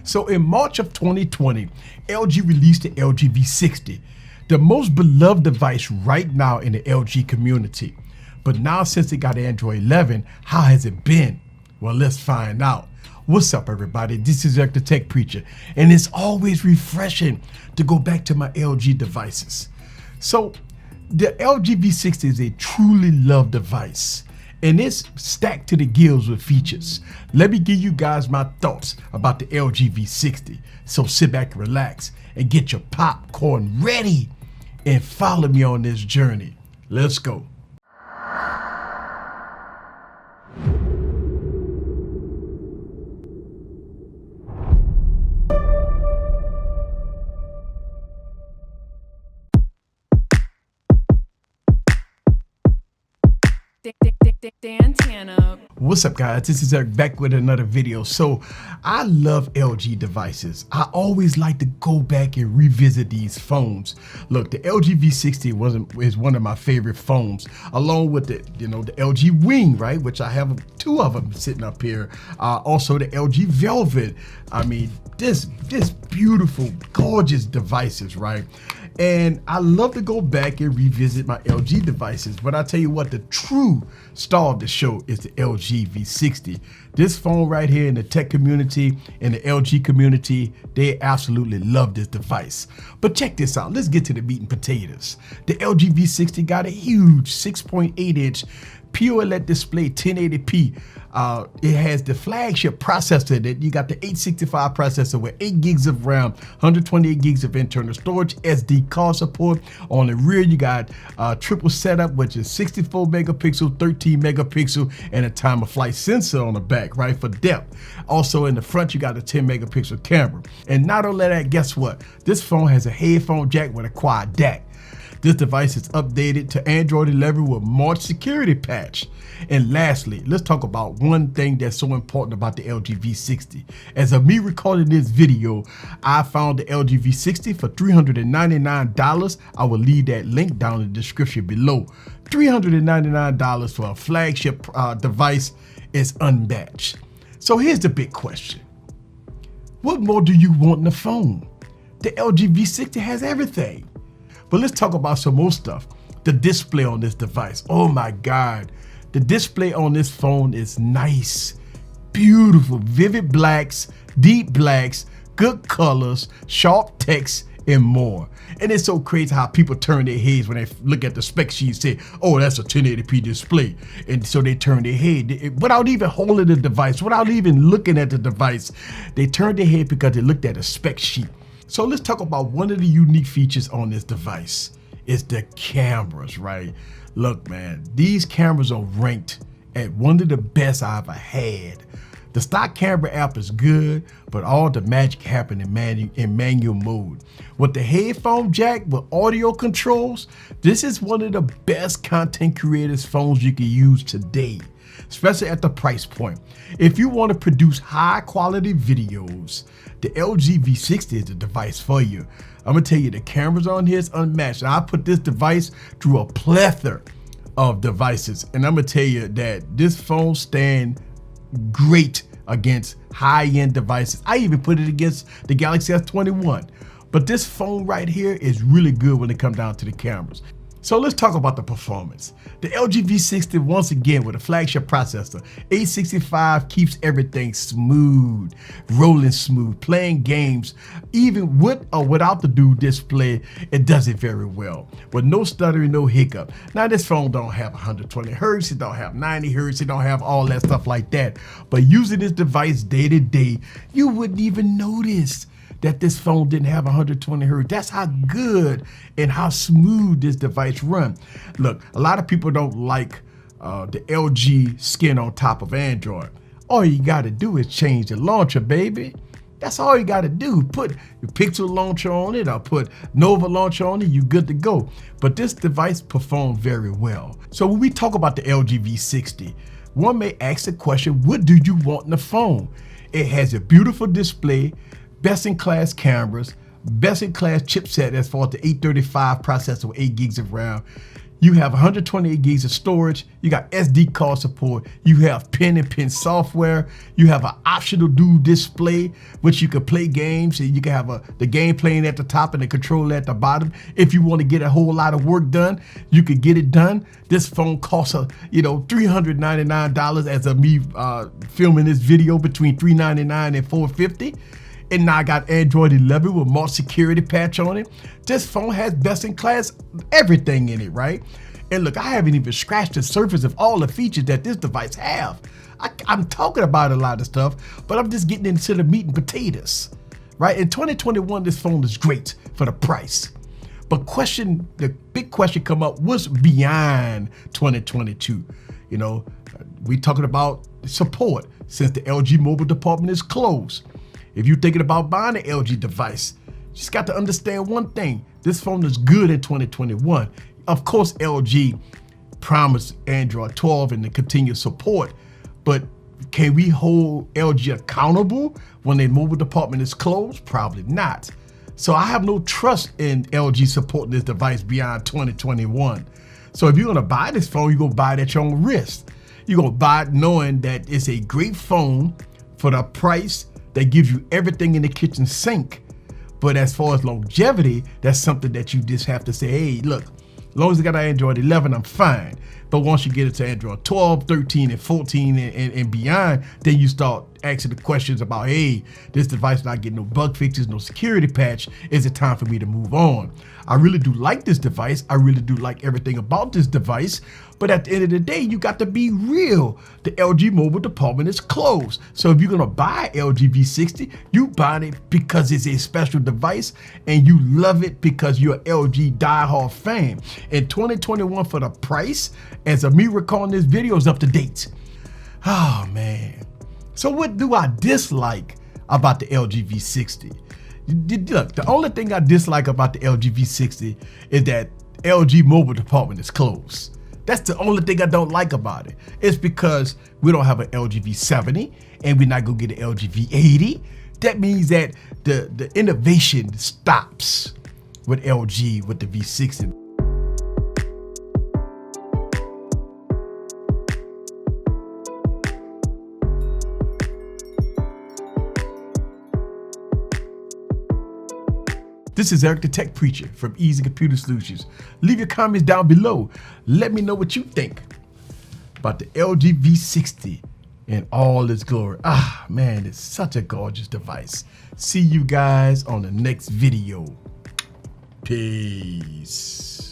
So in March of 2020, LG released the LG V60, the most beloved device right now in the LG community. But now since it got Android 11, how has it been? Well, let's find out. What's up, everybody? This is Eric the Tech Preacher, and it's always refreshing to go back to my LG devices. So the LG V60 is a truly loved device, and it's stacked to the gills with features. Let me give you guys my thoughts about the LG V60. So sit back and relax and get your popcorn ready and follow me on this journey. Let's go. What's up, guys? This is Eric back with another video. So I love LG devices. I always like to go back and revisit these phones. Look, the LG V60 is one of my favorite phones, along with the LG Wing, right? Which I have two of them sitting up here. Also the LG Velvet. I mean, this beautiful, gorgeous devices, right? And I love to go back and revisit my LG devices, but I tell you what, the true star of the show is the LG V60. This phone right here in the tech community, in the LG community, they absolutely love this device. But check this out, let's get to the meat and potatoes. The LG V60 got a huge 6.8-inch POLED display, 1080p. It has the flagship processor that you got, the 865 processor with 8 gigs of RAM, 128 gigs of internal storage, SD card support. On the rear, you got triple setup, which is 64 megapixel, 13 megapixel, and a time of flight sensor on the back, right, for depth. Also in the front, you got a 10 megapixel camera. And not only that, guess what? This phone has a headphone jack with a quad DAC. This device is updated to Android 11 with March security patch. And lastly, let's talk about one thing that's so important about the LG V60. As of me recording this video, I found the LG V60 for $399. I will leave that link down in the description below. $399 for a flagship device is unmatched. So here's the big question. What more do you want in a phone? The LG V60 has everything. But let's talk about some more stuff. The display on this device. Oh my God. The display on this phone is nice, beautiful, vivid blacks, deep blacks, good colors, sharp text, and more. And it's so crazy how people turn their heads when they look at the spec sheet and say, oh, that's a 1080p display. And so they turn their head without even holding the device, without even looking at the device. They turn their head because they looked at a spec sheet. So let's talk about one of the unique features on this device. It's the cameras, right? Look, man, these cameras are ranked at one of the best I ever had. The stock camera app is good, but all the magic happened in manual mode. With the headphone jack with audio controls, this is one of the best content creators phones you can use today, especially at the price point. If you want to produce high quality videos, the LG V60 is the device for you. I'm gonna tell you, the cameras on here is unmatched. I put this device through a plethora of devices, and I'm gonna tell you that this phone stands great against high-end devices. I even put it against the Galaxy S21. But this phone right here is really good when it comes down to the cameras. So let's talk about the performance. The LG V60, once again, with a flagship processor, 865 keeps everything smooth, rolling smooth, playing games, even with or without the dual display, it does it very well. With no stuttering, no hiccup. Now this phone don't have 120 hertz, it don't have 90 hertz, it don't have all that stuff like that. But using this device day to day, you wouldn't even notice that this phone didn't have 120 hertz. That's how good and how smooth this device runs. Look, a lot of people don't like the LG skin on top of Android. All you gotta do is change the launcher, baby. That's all you gotta do. Put your Pixel launcher on it or put Nova launcher on it, you're good to go. But this device performed very well. So when we talk about the LG V60, one may ask the question, what do you want in a phone? It has a beautiful display, best-in-class cameras, best-in-class chipset as far as the 835 processor with 8 gigs of RAM. You have 128 gigs of storage. You got SD card support. You have pen-in-pen software. You have an optional dual display, which you can play games. And you can have the game playing at the top and the controller at the bottom. If you want to get a whole lot of work done, you can get it done. This phone costs $399 as of me filming this video, between $399 and $450. And now I got Android 11 with more security patch on it. This phone has best in class everything in it, right? And look, I haven't even scratched the surface of all the features that this device have. I'm talking about a lot of stuff, but I'm just getting into the meat and potatoes, right? In 2021, this phone is great for the price. But the big question come up, what's beyond 2022? You know, we talking about support since the LG mobile department is closed. If you're thinking about buying an LG device, you just got to understand one thing. This phone is good in 2021. Of course, LG promised Android 12 and the continued support, but can we hold LG accountable when their mobile department is closed? Probably not. So I have no trust in LG supporting this device beyond 2021. So if you're gonna buy this phone, you're gonna buy it at your own risk. You're gonna buy it knowing that it's a great phone for the price that gives you everything in the kitchen sink. But as far as longevity, that's something that you just have to say, hey, look, as long as I got an Android 11, I'm fine. But once you get it to Android 12, 13, and 14 and beyond, then you start asking the questions about, hey, this device not getting no bug fixes, no security patch. Is it time for me to move on? I really do like this device. I really do like everything about this device. But at the end of the day, you got to be real. The LG mobile department is closed. So if you're gonna buy LG V60, you buy it because it's a special device and you love it because you're an LG diehard fan. In 2021, for the price, as of me recording this video, is up to date. Oh man. So what do I dislike about the LG V60? Look, the only thing I dislike about the LG V60 is that LG mobile department is closed. That's the only thing I don't like about it. It's because we don't have an LG V70 and we're not gonna get an LG V80. That means that the innovation stops with LG with the V60. This is Eric the Tech Preacher from Easy Computer Solutions. Leave your comments down below. Let me know what you think about the LG V60 in all its glory. Ah, man, it's such a gorgeous device. See you guys on the next video. Peace.